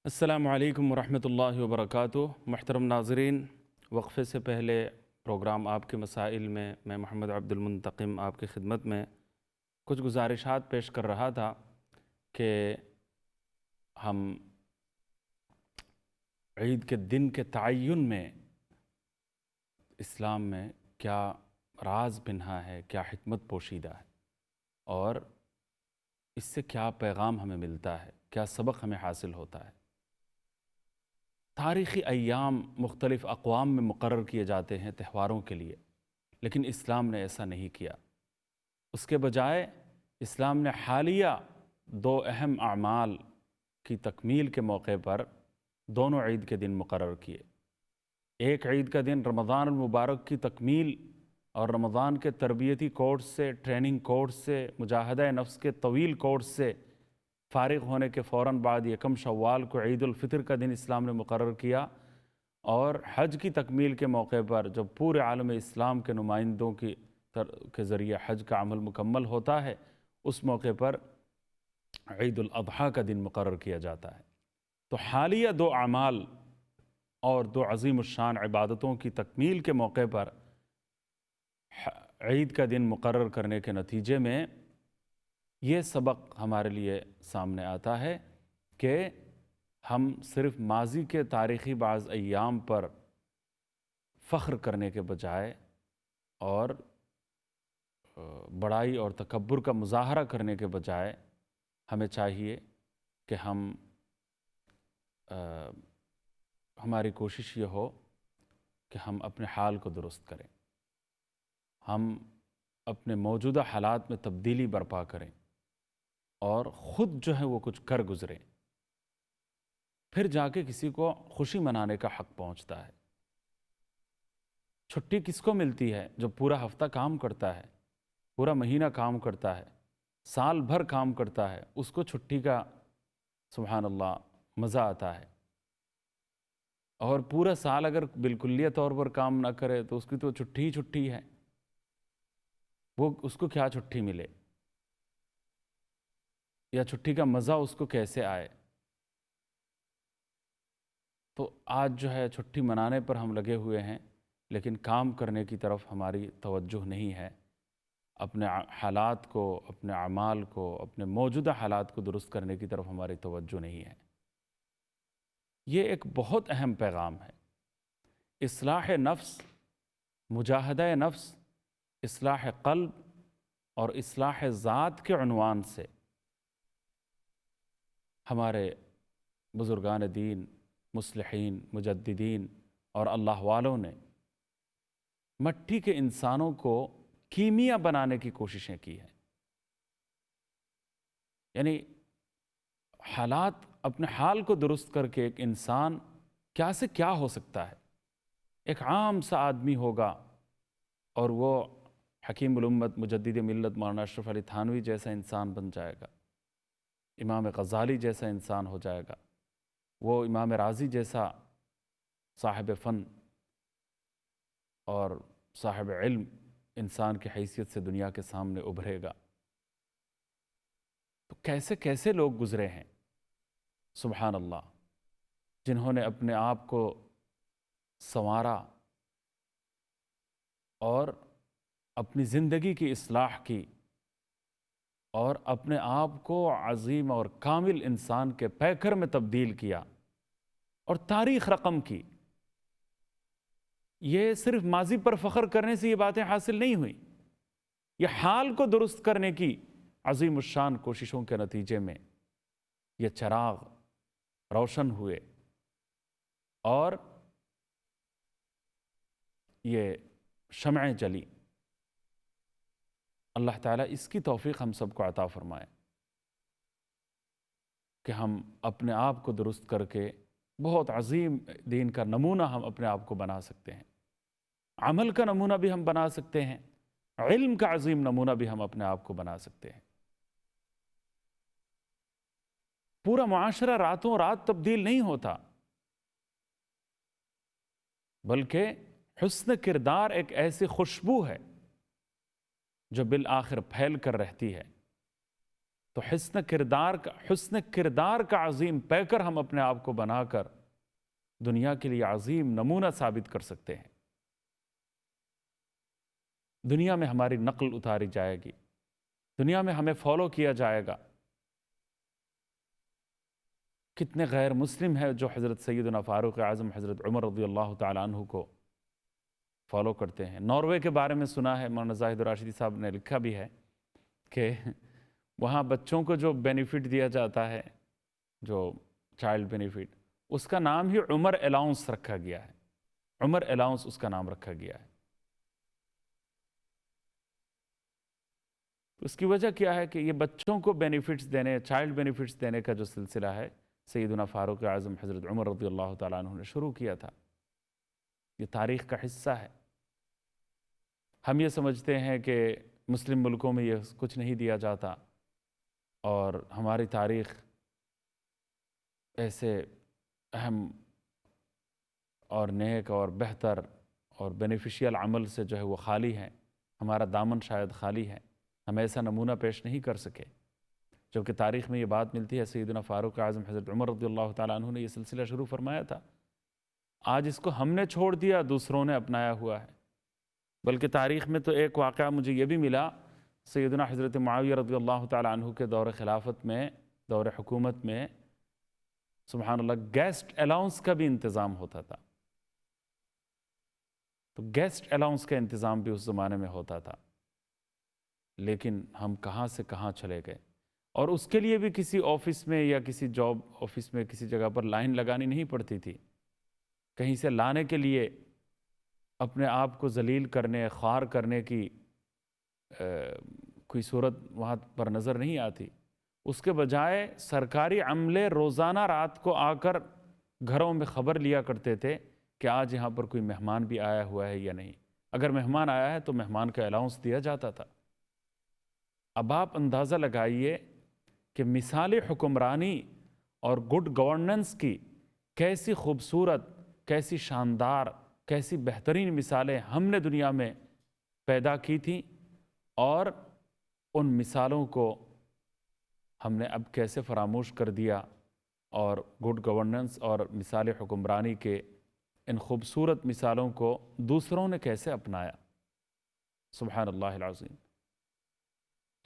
السلام علیکم ورحمۃ اللہ وبرکاتہ۔ محترم ناظرین، وقفے سے پہلے پروگرام آپ کے مسائل میں محمد عبد المنتقم آپ کی خدمت میں کچھ گزارشات پیش کر رہا تھا کہ ہم عید کے دن کے تعین میں اسلام میں کیا راز پنہا ہے، کیا حکمت پوشیدہ ہے، اور اس سے کیا پیغام ہمیں ملتا ہے، کیا سبق ہمیں حاصل ہوتا ہے۔ تاریخی ایام مختلف اقوام میں مقرر کیے جاتے ہیں تہواروں کے لیے، لیکن اسلام نے ایسا نہیں کیا۔ اس کے بجائے اسلام نے حالیہ دو اہم اعمال کی تکمیل کے موقع پر دونوں عید کے دن مقرر کیے۔ ایک عید کا دن رمضان المبارک کی تکمیل اور رمضان کے تربیتی کورس سے، ٹریننگ کورس سے، مجاہدہ نفس کے طویل کورس سے فارغ ہونے کے فوراً بعد یکم شوال کو عید الفطر کا دن اسلام نے مقرر کیا، اور حج کی تکمیل کے موقع پر جب پورے عالم اسلام کے نمائندوں کے ذریعے حج کا عمل مکمل ہوتا ہے، اس موقع پر عید الاضحیٰ کا دن مقرر کیا جاتا ہے۔ تو حالیہ دو اعمال اور دو عظیم الشان عبادتوں کی تکمیل کے موقع پر عید کا دن مقرر کرنے کے نتیجے میں یہ سبق ہمارے لیے سامنے آتا ہے کہ ہم صرف ماضی کے تاریخی بعض ایام پر فخر کرنے کے بجائے اور بڑائی اور تکبر کا مظاہرہ کرنے کے بجائے ہمیں چاہیے کہ ہماری کوشش یہ ہو کہ ہم اپنے حال کو درست کریں، ہم اپنے موجودہ حالات میں تبدیلی برپا کریں اور خود جو ہے وہ کچھ کر گزریں، پھر جا کے کسی کو خوشی منانے کا حق پہنچتا ہے۔ چھٹی کس کو ملتی ہے؟ جو پورا ہفتہ کام کرتا ہے، پورا مہینہ کام کرتا ہے، سال بھر کام کرتا ہے، اس کو چھٹی کا سبحان اللہ مزہ آتا ہے۔ اور پورا سال اگر بالکلیہ طور پر کام نہ کرے تو اس کی تو چھٹی ہی چھٹی ہے، وہ اس کو کیا چھٹی ملے، یا چھٹی کا مزہ اس کو کیسے آئے۔ تو آج جو ہے چھٹی منانے پر ہم لگے ہوئے ہیں، لیکن کام کرنے کی طرف ہماری توجہ نہیں ہے، اپنے حالات کو، اپنے اعمال کو، اپنے موجودہ حالات کو درست کرنے کی طرف ہماری توجہ نہیں ہے۔ یہ ایک بہت اہم پیغام ہے۔ اصلاح نفس، مجاہدہ نفس، اصلاح قلب اور اصلاح ذات کے عنوان سے ہمارے بزرگان دین، مصلحین، مجددین اور اللہ والوں نے مٹی کے انسانوں کو کیمیا بنانے کی کوششیں کی ہیں۔ یعنی حالات، اپنے حال کو درست کر کے ایک انسان کیا سے کیا ہو سکتا ہے۔ ایک عام سا آدمی ہوگا اور وہ حکیم الامت مجدد ملت مولانا اشرف علی تھانوی جیسا انسان بن جائے گا، امام غزالی جیسا انسان ہو جائے گا، وہ امام رازی جیسا صاحب فن اور صاحب علم انسان کی حیثیت سے دنیا کے سامنے ابھرے گا۔ تو کیسے کیسے لوگ گزرے ہیں سبحان اللہ، جنہوں نے اپنے آپ کو سنوارا اور اپنی زندگی کی اصلاح کی اور اپنے آپ کو عظیم اور کامل انسان کے پیکر میں تبدیل کیا اور تاریخ رقم کی۔ یہ صرف ماضی پر فخر کرنے سے یہ باتیں حاصل نہیں ہوئیں، یہ حال کو درست کرنے کی عظیم الشان کوششوں کے نتیجے میں یہ چراغ روشن ہوئے اور یہ شمعیں جلی۔ اللہ تعالیٰ اس کی توفیق ہم سب کو عطا فرمائے کہ ہم اپنے آپ کو درست کر کے بہت عظیم دین کا نمونہ ہم اپنے آپ کو بنا سکتے ہیں، عمل کا نمونہ بھی ہم بنا سکتے ہیں، علم کا عظیم نمونہ بھی ہم اپنے آپ کو بنا سکتے ہیں۔ پورا معاشرہ راتوں رات تبدیل نہیں ہوتا، بلکہ حسن کردار ایک ایسی خوشبو ہے جو بالآخر پھیل کر رہتی ہے۔ تو حسن کردار کا عظیم پیکر ہم اپنے آپ کو بنا کر دنیا کے لیے عظیم نمونہ ثابت کر سکتے ہیں۔ دنیا میں ہماری نقل اتاری جائے گی، دنیا میں ہمیں فالو کیا جائے گا۔ کتنے غیر مسلم ہیں جو حضرت سیدنا فاروق اعظم حضرت عمر رضی اللہ تعالیٰ عنہ کو فالو کرتے ہیں۔ ناروے کے بارے میں سنا ہے، مولانا زاہد راشدی صاحب نے لکھا بھی ہے کہ وہاں بچوں کو جو بینیفٹ دیا جاتا ہے، جو چائلڈ بینیفٹ، اس کا نام ہی عمر الاؤنس رکھا گیا ہے۔ عمر الاؤنس اس کا نام رکھا گیا ہے۔ اس کی وجہ کیا ہے کہ یہ بچوں کو بینیفٹس دینے، چائلڈ بینیفٹس دینے کا جو سلسلہ ہے سیدنا فاروق اعظم حضرت عمر رضی اللہ تعالیٰ عنہ نے شروع کیا تھا۔ یہ تاریخ کا حصہ ہے۔ ہم یہ سمجھتے ہیں کہ مسلم ملکوں میں یہ کچھ نہیں دیا جاتا، اور ہماری تاریخ ایسے اہم اور نیک اور بہتر اور بینیفیشیل عمل سے جو ہے وہ خالی ہے، ہمارا دامن شاید خالی ہے، ہم ایسا نمونہ پیش نہیں کر سکے۔ جبکہ تاریخ میں یہ بات ملتی ہے، سیدنا فاروق اعظم حضرت عمر رضی اللہ تعالیٰ عنہ نے یہ سلسلہ شروع فرمایا تھا۔ آج اس کو ہم نے چھوڑ دیا، دوسروں نے اپنایا ہوا ہے۔ بلکہ تاریخ میں تو ایک واقعہ مجھے یہ بھی ملا، سیدنا حضرت معاویہ رضی اللہ تعالیٰ عنہ کے دور خلافت میں، دور حکومت میں، سبحان اللہ، گیسٹ الاؤنس کا بھی انتظام ہوتا تھا۔ تو گیسٹ الاؤنس کا انتظام بھی اس زمانے میں ہوتا تھا، لیکن ہم کہاں سے کہاں چلے گئے۔ اور اس کے لیے بھی کسی آفس میں یا کسی جاب آفس میں کسی جگہ پر لائن لگانی نہیں پڑتی تھی۔ کہیں سے لانے کے لیے اپنے آپ کو ذلیل کرنے، خوار کرنے کی کوئی صورت وہاں پر نظر نہیں آتی۔ اس کے بجائے سرکاری عملے روزانہ رات کو آ کر گھروں میں خبر لیا کرتے تھے کہ آج یہاں پر کوئی مہمان بھی آیا ہوا ہے یا نہیں۔ اگر مہمان آیا ہے تو مہمان کا الاؤنس دیا جاتا تھا۔ اب آپ اندازہ لگائیے کہ مثال حکمرانی اور گڈ گورننس کی کیسی خوبصورت، کیسی شاندار، کیسی بہترین مثالیں ہم نے دنیا میں پیدا کی تھیں، اور ان مثالوں کو ہم نے اب کیسے فراموش کر دیا، اور گڈ گورننس اور مثال حکمرانی کے ان خوبصورت مثالوں کو دوسروں نے کیسے اپنایا۔ سبحان اللہ العظیم۔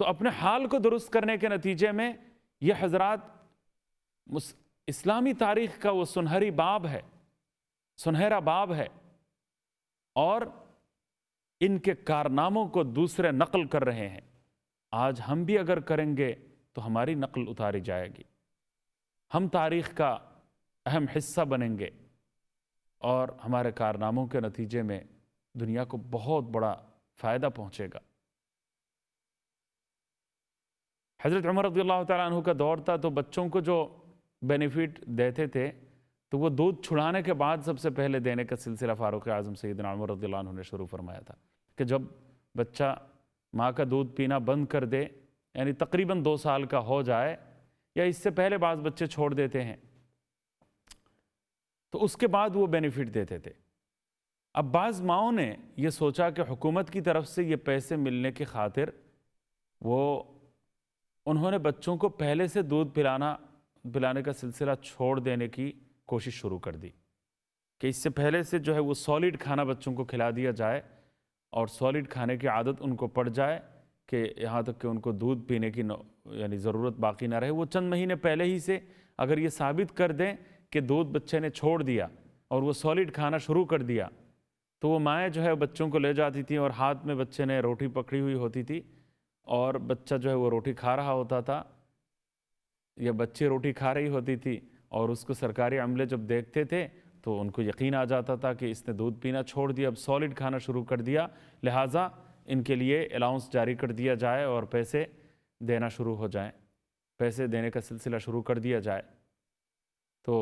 تو اپنے حال کو درست کرنے کے نتیجے میں یہ حضرات اسلامی تاریخ کا وہ سنہری باب ہے، سنہرا باب ہے، اور ان کے کارناموں کو دوسرے نقل کر رہے ہیں۔ آج ہم بھی اگر کریں گے تو ہماری نقل اتاری جائے گی، ہم تاریخ کا اہم حصہ بنیں گے، اور ہمارے کارناموں کے نتیجے میں دنیا کو بہت بڑا فائدہ پہنچے گا۔ حضرت عمر رضی اللہ تعالیٰ عنہ کا دور تھا تو بچوں کو جو بینیفٹ دیتے تھے تو وہ دودھ چھڑانے کے بعد سب سے پہلے دینے کا سلسلہ فاروق اعظم سیدنا عمر رضی اللہ عنہ نے شروع فرمایا تھا کہ جب بچہ ماں کا دودھ پینا بند کر دے، یعنی تقریباً 2 سال کا ہو جائے، یا اس سے پہلے بعض بچے چھوڑ دیتے ہیں، تو اس کے بعد وہ بینیفٹ دیتے تھے۔ اب بعض ماؤں نے یہ سوچا کہ حکومت کی طرف سے یہ پیسے ملنے کی خاطر انہوں نے بچوں کو پہلے سے دودھ پلانے کا سلسلہ چھوڑ دینے کی کوشش شروع کر دی، کہ اس سے پہلے سے جو ہے وہ سالڈ کھانا بچوں کو کھلا دیا جائے، اور سالڈ کھانے کی عادت ان کو پڑ جائے کہ یہاں تک کہ ان کو دودھ پینے کی یعنی ضرورت باقی نہ رہے۔ وہ چند مہینے پہلے ہی سے اگر یہ ثابت کر دیں کہ دودھ بچے نے چھوڑ دیا اور وہ سالڈ کھانا شروع کر دیا، تو وہ مائیں جو ہے بچوں کو لے جاتی تھیں، اور ہاتھ میں بچے نے روٹی پکڑی ہوئی ہوتی تھی، اور بچہ جو ہے وہ روٹی کھا رہا ہوتا تھا، یا بچی روٹی کھا رہی ہوتی تھی، اور اس کو سرکاری عملے جب دیکھتے تھے تو ان کو یقین آ جاتا تھا کہ اس نے دودھ پینا چھوڑ دیا، اب سالڈ کھانا شروع کر دیا، لہٰذا ان کے لیے الاؤنس جاری کر دیا جائے اور پیسے دینا شروع ہو جائیں، پیسے دینے کا سلسلہ شروع کر دیا جائے۔ تو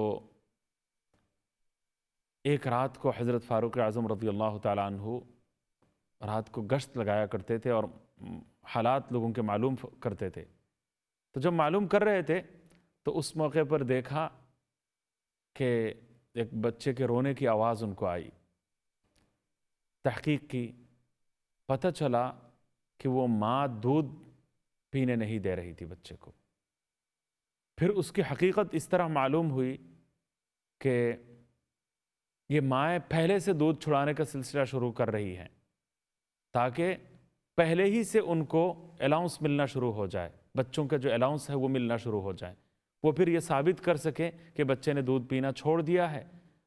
ایک رات کو حضرت فاروق اعظم رضی اللہ تعالیٰ عنہ رات کو گشت لگایا کرتے تھے اور حالات لوگوں کے معلوم کرتے تھے۔ تو جب معلوم کر رہے تھے تو اس موقع پر دیکھا کہ ایک بچے کے رونے کی آواز ان کو آئی۔ تحقیق کی، پتہ چلا کہ وہ ماں دودھ پینے نہیں دے رہی تھی بچے کو۔ پھر اس کی حقیقت اس طرح معلوم ہوئی کہ یہ مائیں پہلے سے دودھ چھڑانے کا سلسلہ شروع کر رہی ہیں تاکہ پہلے ہی سے ان کو الاؤنس ملنا شروع ہو جائے، بچوں کا جو الاؤنس ہے وہ ملنا شروع ہو جائے، وہ پھر یہ ثابت کر سکیں کہ بچے نے دودھ پینا چھوڑ دیا ہے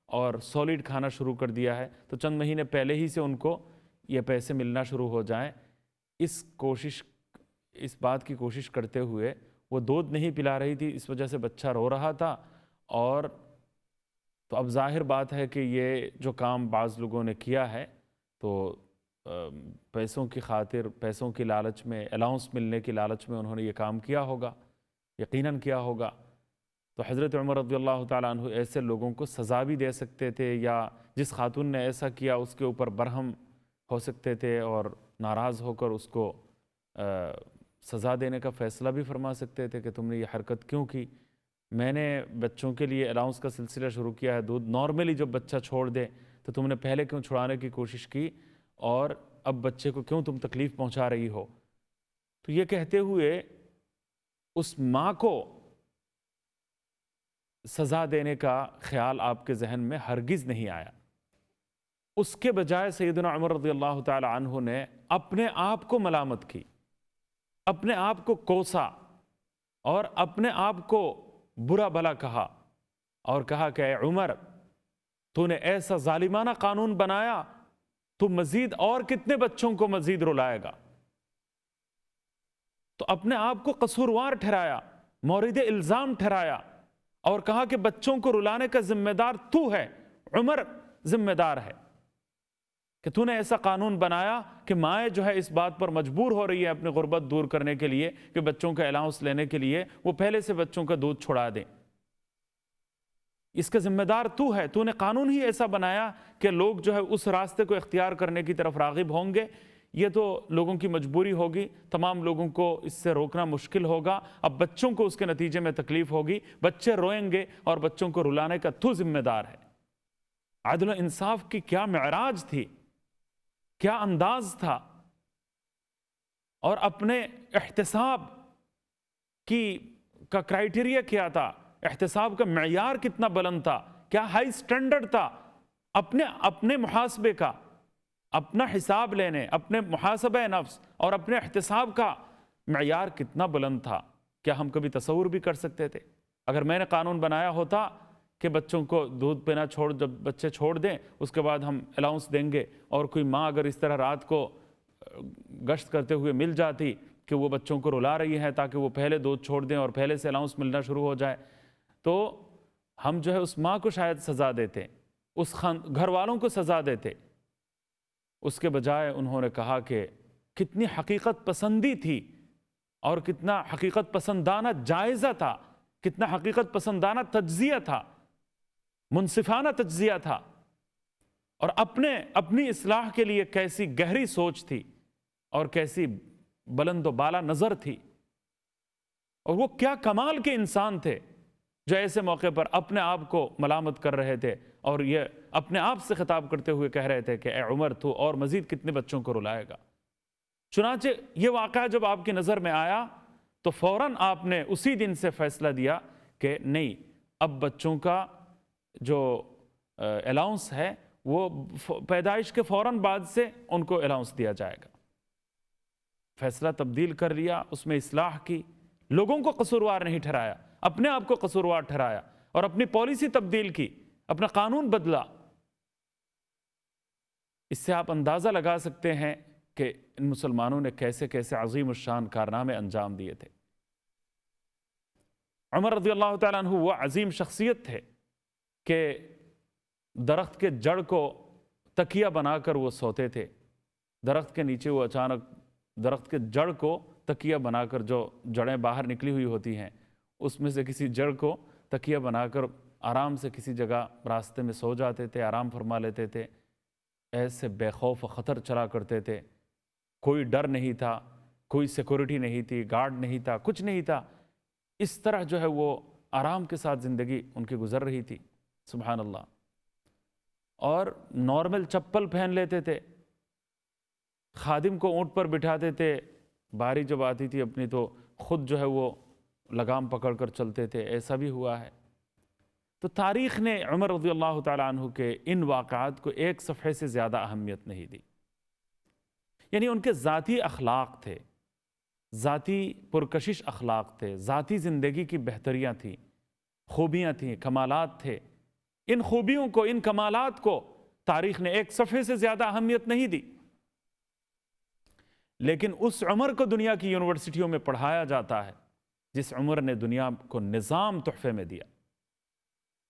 اور سالڈ کھانا شروع کر دیا ہے، تو چند مہینے پہلے ہی سے ان کو یہ پیسے ملنا شروع ہو جائیں۔ اس بات کی کوشش کرتے ہوئے وہ دودھ نہیں پلا رہی تھی، اس وجہ سے بچہ رو رہا تھا، اور تو اب ظاہر بات ہے کہ یہ جو کام بعض لوگوں نے کیا ہے تو پیسوں کی خاطر، پیسوں کی لالچ میں، الاؤنس ملنے کی لالچ میں انہوں نے یہ کام کیا ہوگا، یقیناً کیا ہوگا۔ تو حضرت عمر رضی اللہ تعالیٰ عنہ ایسے لوگوں کو سزا بھی دے سکتے تھے، یا جس خاتون نے ایسا کیا اس کے اوپر برہم ہو سکتے تھے اور ناراض ہو کر اس کو سزا دینے کا فیصلہ بھی فرما سکتے تھے کہ تم نے یہ حرکت کیوں کی، میں نے بچوں کے لیے الاؤنس کا سلسلہ شروع کیا ہے، دودھ نارملی جب بچہ چھوڑ دے تو تم نے پہلے کیوں چھڑانے کی کوشش کی، اور اب بچے کو کیوں تم تکلیف پہنچا رہی ہو۔ تو یہ کہتے ہوئے اس ماں کو سزا دینے کا خیال آپ کے ذہن میں ہرگز نہیں آیا، اس کے بجائے سیدنا عمر رضی اللہ تعالی عنہ نے اپنے آپ کو ملامت کی، اپنے آپ کو کوسا اور اپنے آپ کو برا بھلا کہا، اور کہا کہ اے عمر، تو نے ایسا ظالمانہ قانون بنایا، تو مزید اور کتنے بچوں کو مزید رلائے گا۔ تو اپنے آپ کو قصوروار ٹھہرایا، مورد الزام ٹھہرایا، اور کہا کہ بچوں کو رلانے کا ذمہ دار تو ہے، عمر ذمہ دار ہے کہ تو نے ایسا قانون بنایا کہ مائیں جو ہے اس بات پر مجبور ہو رہی ہے اپنی غربت دور کرنے کے لیے کہ بچوں کا الاؤنس لینے کے لیے وہ پہلے سے بچوں کا دودھ چھڑا دیں۔ اس کا ذمہ دار تو ہے، تو نے قانون ہی ایسا بنایا کہ لوگ جو ہے اس راستے کو اختیار کرنے کی طرف راغب ہوں گے، یہ تو لوگوں کی مجبوری ہوگی، تمام لوگوں کو اس سے روکنا مشکل ہوگا، اب بچوں کو اس کے نتیجے میں تکلیف ہوگی، بچے روئیں گے اور بچوں کو رلانے کا تو ذمہ دار ہے۔ عدل و انصاف کی کیا معراج تھی، کیا انداز تھا، اور اپنے احتساب کا کرائیٹیریا کیا تھا، احتساب کا معیار کتنا بلند تھا، کیا ہائی سٹینڈرڈ تھا اپنے محاسبے کا، اپنا حساب لینے، اپنے محاسبہ نفس اور اپنے احتساب کا معیار کتنا بلند تھا، کیا ہم کبھی تصور بھی کر سکتے تھے؟ اگر میں نے قانون بنایا ہوتا کہ بچوں کو دودھ پینا جب بچے چھوڑ دیں اس کے بعد ہم الاؤنس دیں گے، اور کوئی ماں اگر اس طرح رات کو گشت کرتے ہوئے مل جاتی کہ وہ بچوں کو رلا رہی ہیں تاکہ وہ پہلے دودھ چھوڑ دیں اور پہلے سے الاؤنس ملنا شروع ہو جائے، تو ہم جو ہے اس ماں کو شاید سزا دیتے، اس گھر والوں کو سزا دیتے۔ اس کے بجائے انہوں نے کہا کہ کتنی حقیقت پسندی تھی اور کتنا حقیقت پسندانہ جائزہ تھا، کتنا حقیقت پسندانہ تجزیہ تھا، منصفانہ تجزیہ تھا، اور اپنی اصلاح کے لیے کیسی گہری سوچ تھی اور کیسی بلند و بالا نظر تھی، اور وہ کیا کمال کے انسان تھے جو ایسے موقع پر اپنے آپ کو ملامت کر رہے تھے اور یہ اپنے آپ سے خطاب کرتے ہوئے کہہ رہے تھے کہ اے عمر، تو اور مزید کتنے بچوں کو رلائے گا۔ چنانچہ یہ واقعہ جب آپ کی نظر میں آیا تو فوراً آپ نے اسی دن سے فیصلہ دیا کہ نہیں، اب بچوں کا جو الاؤنس ہے وہ پیدائش کے فوراً بعد سے ان کو الاؤنس دیا جائے گا۔ فیصلہ تبدیل کر لیا، اس میں اصلاح کی، لوگوں کو قصوروار نہیں ٹھہرایا، اپنے آپ کو قصوروار ٹھہرایا اور اپنی پالیسی تبدیل کی، اپنا قانون بدلا۔ اس سے آپ اندازہ لگا سکتے ہیں کہ ان مسلمانوں نے کیسے کیسے عظیم الشان کارنامے انجام دیے تھے۔ عمر رضی اللہ تعالیٰ عنہ وہ عظیم شخصیت تھے کہ درخت کے جڑ کو تکیہ بنا کر وہ سوتے تھے، درخت کے نیچے وہ اچانک درخت کے جڑ کو تکیہ بنا کر، جو جڑیں باہر نکلی ہوئی ہوتی ہیں اس میں سے کسی جڑ کو تکیہ بنا کر آرام سے کسی جگہ راستے میں سو جاتے تھے، آرام فرما لیتے تھے، ایسے بے خوف و خطر چلا کرتے تھے، کوئی ڈر نہیں تھا، کوئی سیکورٹی نہیں تھی، گارڈ نہیں تھا، کچھ نہیں تھا، اس طرح جو ہے وہ آرام کے ساتھ زندگی ان کی گزر رہی تھی، سبحان اللہ۔ اور نارمل چپل پہن لیتے تھے، خادم کو اونٹ پر بٹھاتے تھے، باری جب آتی تھی اپنی تو خود جو ہے وہ لگام پکڑ کر چلتے تھے، ایسا بھی ہوا ہے۔ تو تاریخ نے عمر رضی اللہ تعالیٰ عنہ کے ان واقعات کو ایک صفحے سے زیادہ اہمیت نہیں دی۔ یعنی ان کے ذاتی اخلاق تھے، ذاتی پرکشش اخلاق تھے، ذاتی زندگی کی بہتریاں تھیں، خوبیاں تھیں، کمالات تھے۔ ان خوبیوں کو، ان کمالات کو تاریخ نے ایک صفحے سے زیادہ اہمیت نہیں دی، لیکن اس عمر کو دنیا کی یونیورسٹیوں میں پڑھایا جاتا ہے جس عمر نے دنیا کو نظام تحفے میں دیا،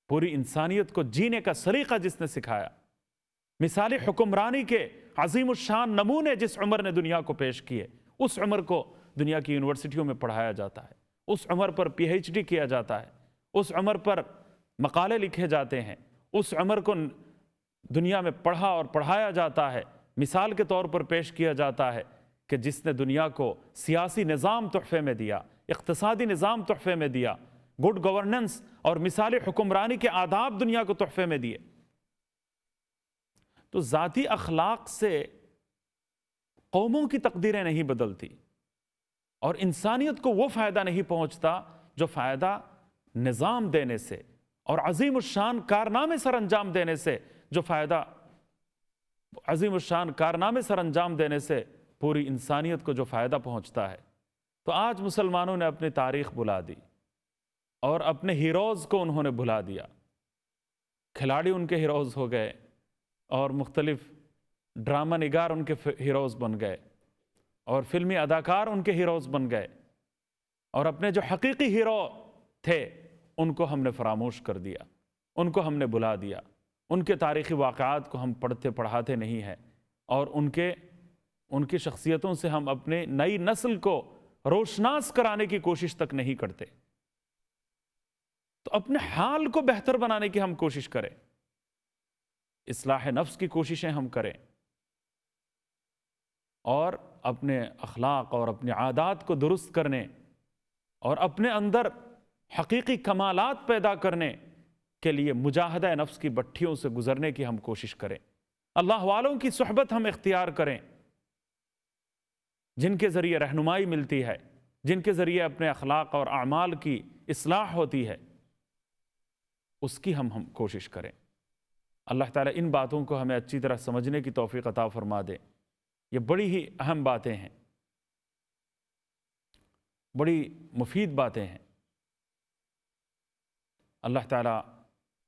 پوری انسانیت کو جینے کا سلیقہ جس نے سکھایا، مثالی حکمرانی کے عظیم الشان نمونے جس عمر نے دنیا کو پیش کیے، اس عمر کو دنیا کی یونیورسٹیوں میں پڑھایا جاتا ہے، اس عمر پر پی ایچ ڈی کیا جاتا ہے، اس عمر پر مقالے لکھے جاتے ہیں، اس عمر کو دنیا میں پڑھا اور پڑھایا جاتا ہے، مثال کے طور پر پیش کیا جاتا ہے کہ جس نے دنیا کو سیاسی نظام تحفے میں دیا، اقتصادی نظام تحفے میں دیا، گڈ گورننس اور مثالی حکمرانی کے آداب دنیا کو تحفے میں دیے۔ تو ذاتی اخلاق سے قوموں کی تقدیریں نہیں بدلتی، اور انسانیت کو وہ فائدہ نہیں پہنچتا جو فائدہ نظام دینے سے اور عظیم الشان کارنامے سر انجام دینے سے، جو فائدہ عظیم الشان کارنامے سر انجام دینے سے پوری انسانیت کو جو فائدہ پہنچتا ہے۔ تو آج مسلمانوں نے اپنی تاریخ بھلا دی اور اپنے ہیروز کو انہوں نے بھلا دیا۔ کھلاڑی ان کے ہیروز ہو گئے اور مختلف ڈرامہ نگار ان کے ہیروز بن گئے اور فلمی اداکار ان کے ہیروز بن گئے، اور اپنے جو حقیقی ہیرو تھے ان کو ہم نے فراموش کر دیا، ان کو ہم نے بھلا دیا، ان کے تاریخی واقعات کو ہم پڑھتے پڑھاتے نہیں ہیں، اور ان کی شخصیتوں سے ہم اپنے نئی نسل کو روشناس کرانے کی کوشش تک نہیں کرتے۔ تو اپنے حال کو بہتر بنانے کی ہم کوشش کریں، اصلاح نفس کی کوششیں ہم کریں، اور اپنے اخلاق اور اپنے عادات کو درست کرنے اور اپنے اندر حقیقی کمالات پیدا کرنے کے لیے مجاہدہ نفس کی بٹھیوں سے گزرنے کی ہم کوشش کریں، اللہ والوں کی صحبت ہم اختیار کریں، جن کے ذریعے رہنمائی ملتی ہے، جن کے ذریعے اپنے اخلاق اور اعمال کی اصلاح ہوتی ہے، اس کی ہم کوشش کریں۔ اللہ تعالیٰ ان باتوں کو ہمیں اچھی طرح سمجھنے کی توفیق عطا فرما دے۔ یہ بڑی ہی اہم باتیں ہیں، بڑی مفید باتیں ہیں۔ اللہ تعالیٰ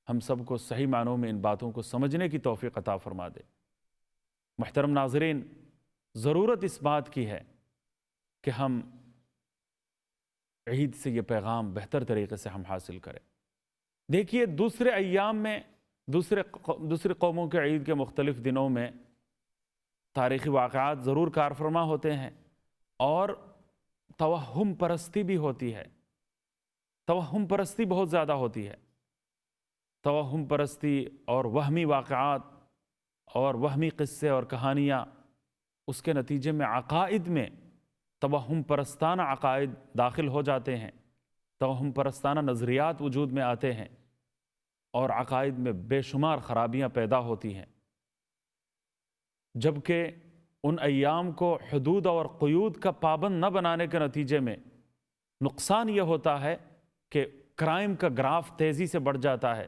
ہم سب کو صحیح معنوں میں ان باتوں کو سمجھنے کی توفیق عطا فرما دے۔ محترم ناظرین، ضرورت اس بات کی ہے کہ ہم عید سے یہ پیغام بہتر طریقے سے ہم حاصل کریں۔ دیکھیے، دوسرے ایام میں دوسرے قوموں کے عید کے مختلف دنوں میں تاریخی واقعات ضرور کارفرما ہوتے ہیں، اور توہم پرستی بھی ہوتی ہے، توہم پرستی بہت زیادہ ہوتی ہے۔ توہم پرستی اور وہمی واقعات اور وہمی قصے اور کہانیاں، اس کے نتیجے میں عقائد میں توہم پرستانہ عقائد داخل ہو جاتے ہیں، توہم پرستانہ نظریات وجود میں آتے ہیں، اور عقائد میں بے شمار خرابیاں پیدا ہوتی ہیں، جبکہ ان ایام کو حدود اور قیود کا پابند نہ بنانے کے نتیجے میں نقصان یہ ہوتا ہے کہ کرائم کا گراف تیزی سے بڑھ جاتا ہے،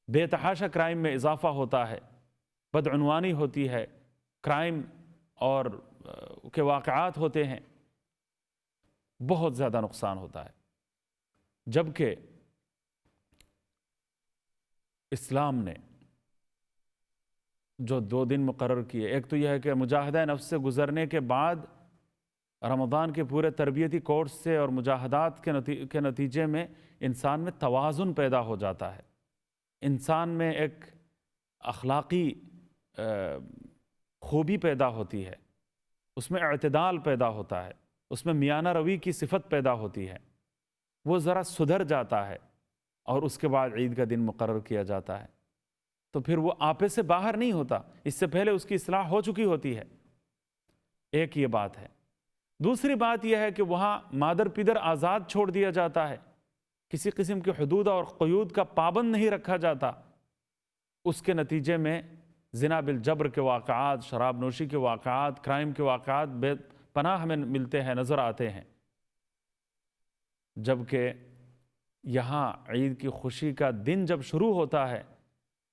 بے تحاشا کرائم میں اضافہ ہوتا ہے، بدعنوانی ہوتی ہے، کرائم اور کے واقعات ہوتے ہیں، بہت زیادہ نقصان ہوتا ہے۔ جبکہ اسلام نے جو 2 دن مقرر کیے، ایک تو یہ ہے کہ مجاہدہ نفس سے گزرنے کے بعد رمضان کے پورے تربیتی کورس سے اور مجاہدات کے نتیجے میں انسان میں توازن پیدا ہو جاتا ہے، انسان میں ایک اخلاقی خوبی پیدا ہوتی ہے، اس میں اعتدال پیدا ہوتا ہے، اس میں میانہ روی کی صفت پیدا ہوتی ہے، وہ ذرا سدھر جاتا ہے، اور اس کے بعد عید کا دن مقرر کیا جاتا ہے، تو پھر وہ آپے سے باہر نہیں ہوتا، اس سے پہلے اس کی اصلاح ہو چکی ہوتی ہے۔ ایک یہ بات ہے۔ دوسری بات یہ ہے کہ وہاں مادر پدر آزاد چھوڑ دیا جاتا ہے، کسی قسم کے حدود اور قیود کا پابند نہیں رکھا جاتا، اس کے نتیجے میں زنا بالجبر کے واقعات، شراب نوشی کے واقعات، کرائم کے واقعات پناہ ہمیں ملتے ہیں، نظر آتے ہیں، جبکہ یہاں عید کی خوشی کا دن جب شروع ہوتا ہے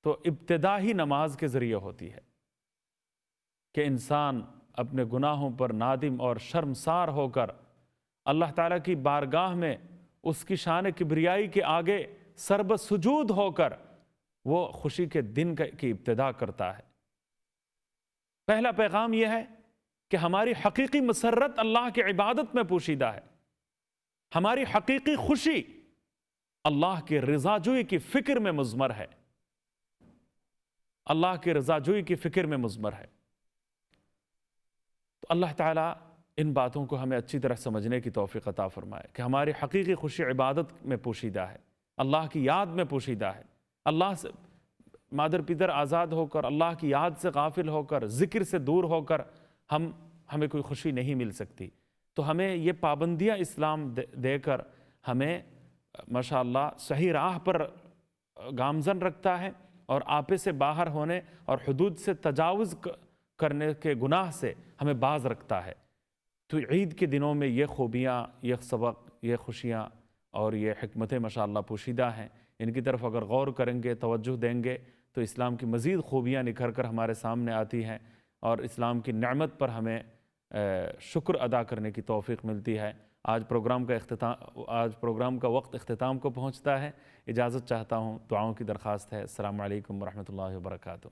تو ابتدا ہی نماز کے ذریعے ہوتی ہے کہ انسان اپنے گناہوں پر نادم اور شرمسار ہو کر اللہ تعالیٰ کی بارگاہ میں اس کی شان کبریائی کے آگے سرب سجود ہو کر وہ خوشی کے دن کی ابتدا کرتا ہے۔ پہلا پیغام یہ ہے کہ ہماری حقیقی مسرت اللہ کی عبادت میں پوشیدہ ہے، ہماری حقیقی خوشی اللہ کی رضا جوئی کی فکر میں مضمر ہے، اللہ کی رضا جوئی کی فکر میں مضمر ہے۔ تو اللہ تعالیٰ ان باتوں کو ہمیں اچھی طرح سمجھنے کی توفیق عطا فرمائے کہ ہماری حقیقی خوشی عبادت میں پوشیدہ ہے، اللہ کی یاد میں پوشیدہ ہے۔ اللہ سے مادر پدر آزاد ہو کر، اللہ کی یاد سے غافل ہو کر، ذکر سے دور ہو کر ہمیں کوئی خوشی نہیں مل سکتی۔ تو ہمیں یہ پابندیاں اسلام دے کر ہمیں ماشاءاللہ صحیح راہ پر گامزن رکھتا ہے اور آپے سے باہر ہونے اور حدود سے تجاوز کرنے کے گناہ سے ہمیں باز رکھتا ہے۔ تو عید کے دنوں میں یہ خوبیاں، یہ سبق، یہ خوشیاں اور یہ حکمتیں ماشاءاللہ پوشیدہ ہیں۔ ان کی طرف اگر غور کریں گے، توجہ دیں گے تو اسلام کی مزید خوبیاں نکھر کر ہمارے سامنے آتی ہیں اور اسلام کی نعمت پر ہمیں شکر ادا کرنے کی توفیق ملتی ہے۔ آج پروگرام کا وقت اختتام کو پہنچتا ہے۔ اجازت چاہتا ہوں، دعاؤں کی درخواست ہے۔ السلام علیکم ورحمۃ اللہ وبرکاتہ۔